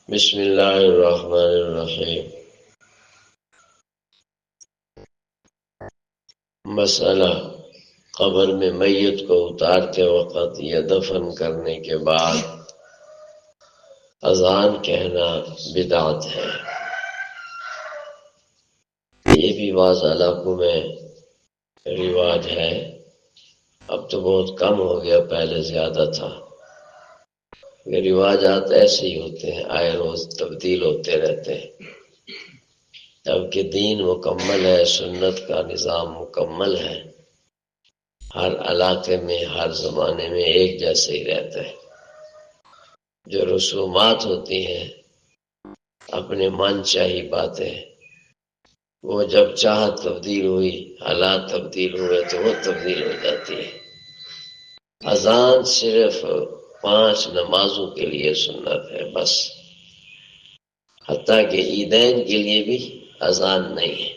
بسم اللہ الرحمن الرحیم۔ مسئلہ قبر میں میت کو اتارتے وقت یا دفن کرنے کے بعد اذان کہنا بدعت ہے۔ یہ بھی بعض علاقوں میں رواج ہے، اب تو بہت کم ہو گیا، پہلے زیادہ تھا۔ یہ رواجات ایسے ہی ہوتے ہیں، آئے روز تبدیل ہوتے رہتے ہیں۔ جبکہ دین مکمل ہے، سنت کا نظام مکمل ہے، ہر علاقے میں ہر زمانے میں ایک جیسے ہی رہتا ہے۔ جو رسومات ہوتی ہیں، اپنے من چاہی باتیں، وہ جب چاہت تبدیل ہوئی، حالات تبدیل ہوئے تو وہ تبدیل ہو جاتی ہے۔ اذان صرف 5 نمازوں کے لیے سنت ہے بس، حتیٰ کہ عیدین کے لیے بھی اذان نہیں ہے۔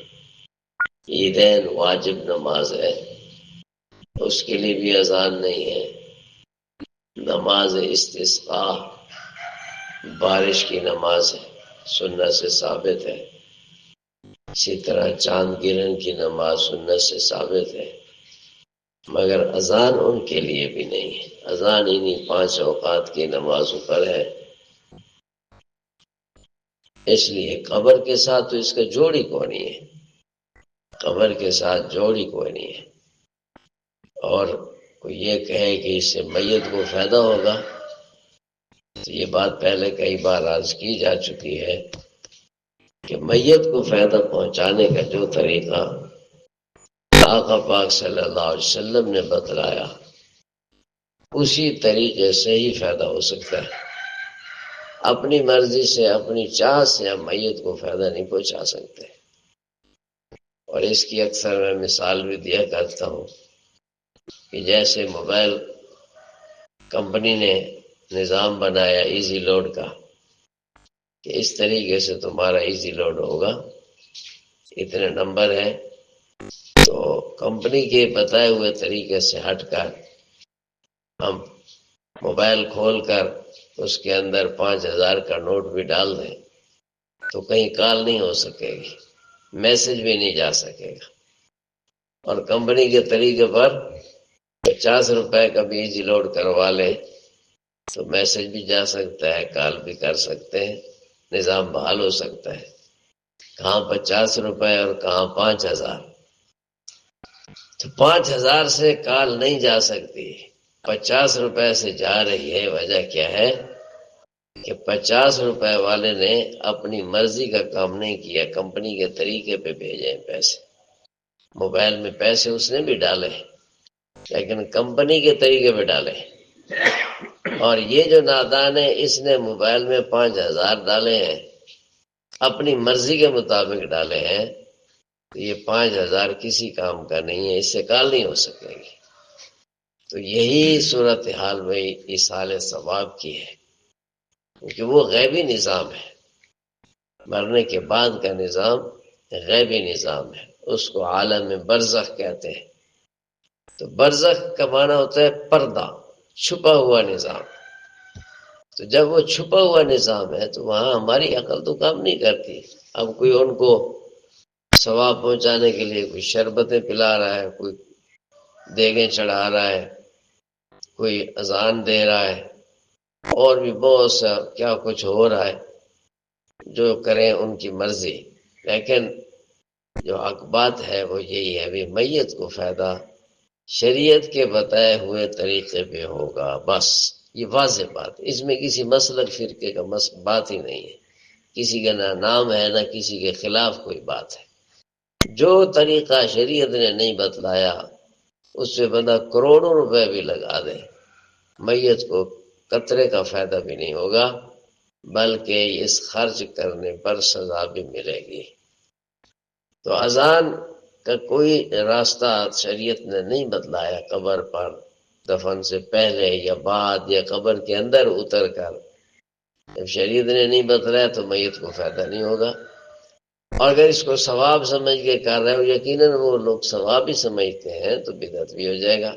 عیدین واجب نماز ہے، اس کے لیے بھی اذان نہیں ہے۔ نماز استسقاء بارش کی نماز ہے، سنت سے ثابت ہے۔ اسی طرح چاند گرہن کی نماز سنت سے ثابت ہے، مگر اذان ان کے لیے بھی نہیں ہے۔ اذان انہی 5 اوقات کی نمازوں پر ہے۔ اس لیے قبر کے ساتھ تو اس کا جوڑ ہی کوئی نہیں ہے، قبر کے ساتھ جوڑ ہی کوئی نہیں ہے۔ اور کوئی یہ کہے کہ اس سے میت کو فائدہ ہوگا، تو یہ بات پہلے کئی بار عرض کی جا چکی ہے کہ میت کو فائدہ پہنچانے کا جو طریقہ آقا پاک صلی اللہ علیہ وسلم نے بتلایا، اسی طریقے سے ہی فائدہ ہو سکتا ہے۔ اپنی مرضی سے، اپنی چاہت سے ہم میت کو فائدہ نہیں پہنچا سکتے۔ اور اس کی اکثر میں مثال بھی دیا کرتا ہوں کہ جیسے موبائل کمپنی نے نظام بنایا ایزی لوڈ کا، کہ اس طریقے سے تمہارا ایزی لوڈ ہوگا، اتنے نمبر ہے، تو کمپنی کے بتائے ہوئے طریقے سے ہٹ کر ہم موبائل کھول کر اس کے اندر 5,000 کا نوٹ بھی ڈال دیں تو کہیں کال نہیں ہو سکے گی، میسج بھی نہیں جا سکے گا۔ اور کمپنی کے طریقے پر 50 روپے کا بھی ایزی لوڈ کروا لیں تو میسج بھی جا سکتا ہے، کال بھی کر سکتے ہیں، نظام بحال ہو سکتا ہے۔ کہاں 50 روپے اور کہاں 5,000، تو 5,000 سے کال نہیں جا سکتی، 50 روپے سے جا رہی ہے۔ وجہ کیا ہے کہ 50 روپے والے نے اپنی مرضی کا کام نہیں کیا، کمپنی کے طریقے پہ بھیجے پیسے۔ موبائل میں پیسے اس نے بھی ڈالے لیکن کمپنی کے طریقے پہ ڈالے، اور یہ جو نادان ہے اس نے موبائل میں 5,000 ڈالے ہیں، اپنی مرضی کے مطابق ڈالے ہیں، تو یہ 5,000 کسی کام کا نہیں ہے، اس سے کال نہیں ہو سکے گی۔ تو یہی صورتحال میں ایصال ثواب کی ہے، کیونکہ وہ غیبی نظام ہے، مرنے کے بعد کا نظام غیبی نظام ہے، اس کو عالم برزخ کہتے ہیں۔ تو برزخ کا معنی ہوتا ہے پردہ، چھپا ہوا نظام۔ تو جب وہ چھپا ہوا نظام ہے تو وہاں ہماری عقل تو کام نہیں کرتی۔ اب کوئی ان کو ثواب پہنچانے کے لیے کوئی شربتیں پلا رہا ہے، کوئی دیگیں چڑھا رہا ہے، کوئی اذان دے رہا ہے، اور بھی بہت سا کیا کچھ ہو رہا ہے، جو کریں ان کی مرضی۔ لیکن جو حق بات ہے وہ یہی ہے، بھی میت کو فائدہ شریعت کے بتائے ہوئے طریقے پہ ہوگا بس، یہ واضح بات، اس میں کسی مسلک فرقے کا بات ہی نہیں ہے، کسی کا نہ نام ہے نہ کسی کے خلاف کوئی بات ہے۔ جو طریقہ شریعت نے نہیں بتلایا اس سے بندہ کروڑوں روپے بھی لگا دے، میت کو قطرے کا فائدہ بھی نہیں ہوگا، بلکہ اس خرچ کرنے پر سزا بھی ملے گی۔ تو اذان کا کوئی راستہ شریعت نے نہیں بتلایا، قبر پر دفن سے پہلے یا بعد یا قبر کے اندر اتر کر، جب شریعت نے نہیں بتلایا تو میت کو فائدہ نہیں ہوگا۔ اور اگر اس کو ثواب سمجھ کے کر رہے ہو، یقیناً وہ لوگ ثواب ہی سمجھتے ہیں، تو بدعت بھی ہو جائے گا۔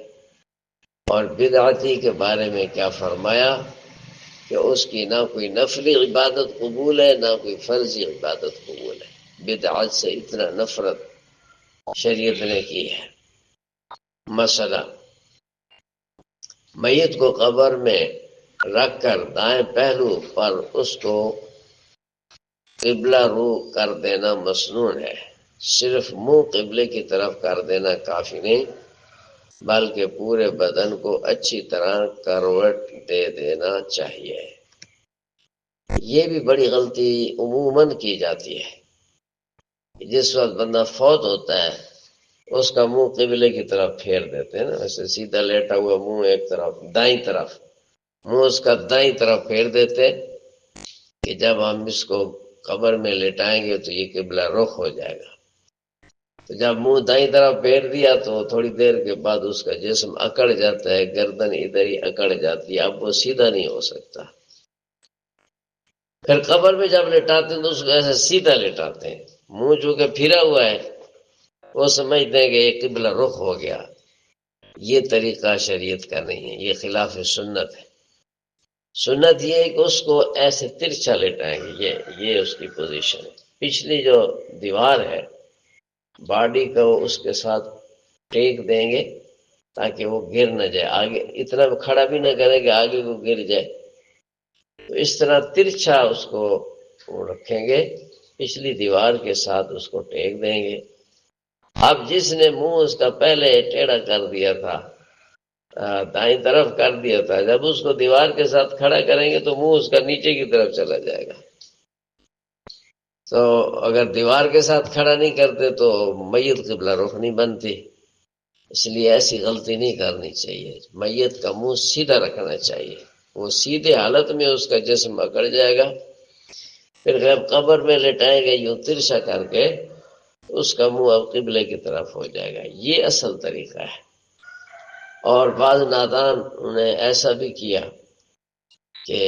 اور بدعتی کے بارے میں کیا فرمایا کہ اس کی نہ کوئی نفلی عبادت قبول ہے نہ کوئی فرضی عبادت قبول ہے۔ بدعت سے اتنا نفرت شریعت نے کی ہے۔ مثلا میت کو قبر میں رکھ کر دائیں پہلو پر اس کو قبلہ رو کر دینا مسنون ہے۔ صرف منہ قبلے کی طرف کر دینا کافی نہیں، بلکہ پورے بدن کو اچھی طرح کروٹ دے دینا چاہیے۔ یہ بھی بڑی غلطی عموماً کی جاتی ہے۔ جس وقت بندہ فوت ہوتا ہے اس کا منہ قبلے کی طرف پھیر دیتے ہیں نا، ویسے سیدھا لیٹا ہوا منہ ایک طرف، دائیں طرف منہ اس کا دائیں طرف پھیر دیتے کہ جب ہم اس کو قبر میں لٹائیں گے تو یہ قبلہ رخ ہو جائے گا۔ تو جب منہ دائیں طرف پھیر دیا تو تھوڑی دیر کے بعد اس کا جسم اکڑ جاتا ہے، گردن ادھر ہی اکڑ جاتی ہے، اب وہ سیدھا نہیں ہو سکتا۔ پھر قبر میں جب لٹاتے ہیں تو اس کو ایسے سیدھا لٹاتے ہیں، منہ چونکہ پھرا ہوا ہے وہ سمجھتے ہیں کہ یہ قبلہ رخ ہو گیا۔ یہ طریقہ شریعت کا نہیں ہے، یہ خلاف سنت ہے۔ سنت یہ ہے کہ اس کو ایسے ترچھا لٹائیں گے، یہ اس کی پوزیشن ہے۔ پچھلی جو دیوار ہے باڈی کو اس کے ساتھ ٹیک دیں گے تاکہ وہ گر نہ جائے، آگے اتنا کھڑا بھی نہ کرے کہ آگے کو گر جائے۔ تو اس طرح ترچھا اس کو رکھیں گے، پچھلی دیوار کے ساتھ اس کو ٹیک دیں گے۔ اب جس نے منہ اس کا پہلے ٹیڑھا کر دیا تھا، دائیں طرف کر دیا تھا، جب اس کو دیوار کے ساتھ کھڑا کریں گے تو منہ اس کا نیچے کی طرف چلا جائے گا۔ تو اگر دیوار کے ساتھ کھڑا نہیں کرتے تو میت قبلہ رخ نہیں بنتی، اس لیے ایسی غلطی نہیں کرنی چاہیے۔ میت کا منہ سیدھا رکھنا چاہیے، وہ سیدھے حالت میں اس کا جسم اکڑ جائے گا۔ پھر جب قبر میں لٹائیں گے یوں ترچھا کر کے اس کا منہ اب قبلے کی طرف ہو جائے گا، یہ اصل طریقہ ہے۔ اور بعض نادان نے ایسا بھی کیا کہ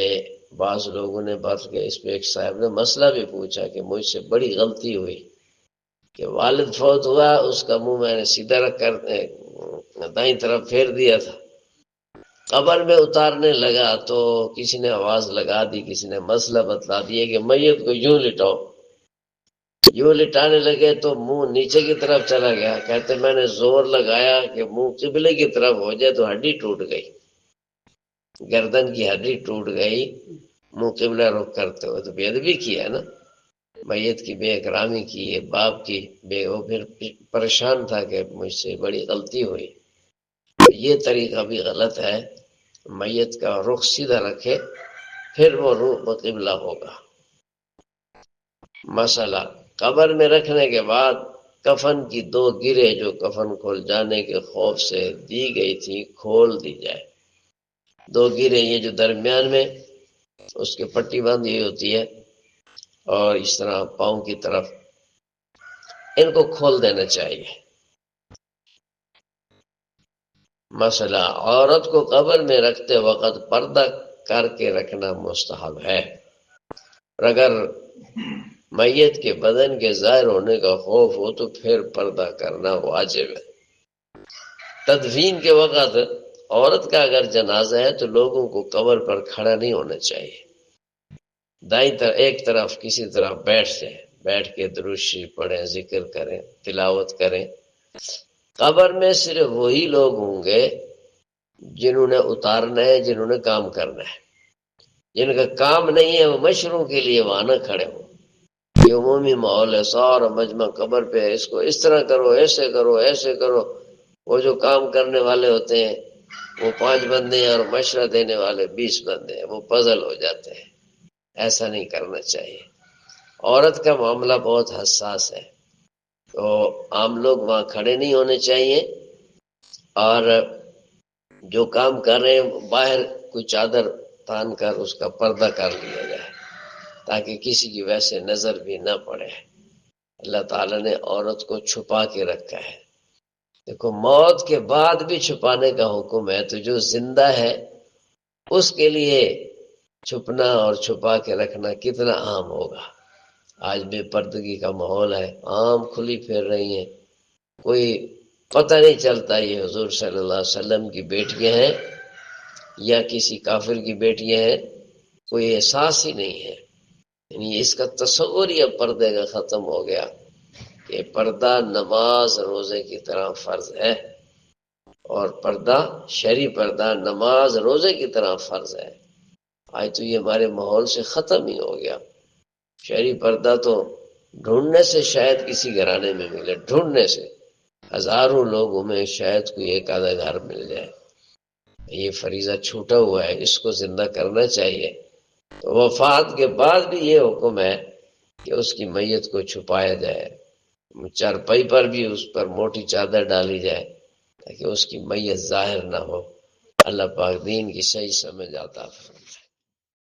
بعض لوگوں نے بات کہ اس پہ ایک صاحب نے مسئلہ بھی پوچھا کہ مجھ سے بڑی غلطی ہوئی کہ والد فوت ہوا، اس کا منہ میں نے سیدھا رکھ کر دائیں طرف پھیر دیا تھا، قبر میں اتارنے لگا تو کسی نے آواز لگا دی، کسی نے مسئلہ بتلا دیا کہ میت کو یوں لٹاؤ۔ یوں لٹانے لگے تو منہ نیچے کی طرف چلا گیا، کہتے میں نے زور لگایا کہ منہ قبلے کی طرف ہو جائے تو ہڈی ٹوٹ گئی، گردن کی ہڈی ٹوٹ گئی منہ قبلہ رخ کرتے ہوئے۔ تو بے ادبی کی ہے نا، میت کی بے اکرامی کی ہے، باپ کی وہ پھر پریشان تھا کہ مجھ سے بڑی غلطی ہوئی۔ یہ طریقہ بھی غلط ہے، میت کا رخ سیدھا رکھے پھر وہ روح قبلہ ہوگا۔ مسئلہ قبر میں رکھنے کے بعد کفن کی 2 گرے جو کفن کھول جانے کے خوف سے دی گئی تھی کھول دی جائے۔ 2 گرے یہ جو درمیان میں اس کی پٹی باندھی ہوتی ہے اور اس طرح پاؤں کی طرف، ان کو کھول دینا چاہیے۔ مسئلہ عورت کو قبر میں رکھتے وقت پردہ کر کے رکھنا مستحب ہے، اور اگر میت کے بدن کے ظاہر ہونے کا خوف ہو تو پھر پردہ کرنا واجب ہے۔ تدفین کے وقت عورت کا اگر جنازہ ہے تو لوگوں کو قبر پر کھڑا نہیں ہونا چاہیے، دائیں طرف ایک طرف کسی طرح بیٹھ جائے، بیٹھ کے درود شریف پڑھیں، ذکر کریں، تلاوت کریں۔ قبر میں صرف وہی لوگ ہوں گے جنہوں نے اتارنا ہے، جنہوں نے کام کرنا ہے۔ جن کا کام نہیں ہے وہ مشوروں کے لیے وہاں نہ کھڑے ہوں۔ یہ عمومی ماحول ہے، سارا مجمع قبر پہ ہے، اس کو اس طرح کرو، ایسے کرو، ایسے کرو۔ وہ جو کام کرنے والے ہوتے ہیں وہ 5 بندے ہیں اور مشورہ دینے والے 20 بندے ہیں، وہ پزل ہو جاتے ہیں۔ ایسا نہیں کرنا چاہیے۔ عورت کا معاملہ بہت حساس ہے، تو عام لوگ وہاں کھڑے نہیں ہونے چاہیے، اور جو کام کر رہے ہیں باہر کوئی چادر تان کر اس کا پردہ کر لیا جائے تاکہ کسی کی ویسے نظر بھی نہ پڑے۔ اللہ تعالیٰ نے عورت کو چھپا کے رکھا ہے۔ دیکھو موت کے بعد بھی چھپانے کا حکم ہے، تو جو زندہ ہے اس کے لیے چھپنا اور چھپا کے رکھنا کتنا عام ہوگا۔ آج بے پردگی کا ماحول ہے، عام کھلی پھر رہی ہیں، کوئی پتہ نہیں چلتا یہ حضور صلی اللہ علیہ وسلم کی بیٹیاں ہیں یا کسی کافر کی بیٹیاں ہیں، کوئی احساس ہی نہیں ہے، یعنی اس کا تصور ہی اب پردے کا ختم ہو گیا کہ پردہ نماز روزے کی طرح فرض ہے، اور پردہ شرعی پردہ نماز روزے کی طرح فرض ہے۔ آج تو یہ ہمارے ماحول سے ختم ہی ہو گیا۔ شرعی پردہ تو ڈھونڈنے سے شاید کسی گھرانے میں ملے، ڈھونڈنے سے ہزاروں لوگوں میں شاید کوئی ایک آدھا گھر مل جائے۔ یہ فریضہ چھوٹا ہوا ہے، اس کو زندہ کرنا چاہیے۔ تو وفات کے بعد بھی یہ حکم ہے کہ اس کی میت کو چھپایا جائے، چارپائی پر بھی اس پر موٹی چادر ڈالی جائے تاکہ اس کی میت ظاہر نہ ہو۔ اللہ پاک دین کی صحیح سمجھ آتا ہے۔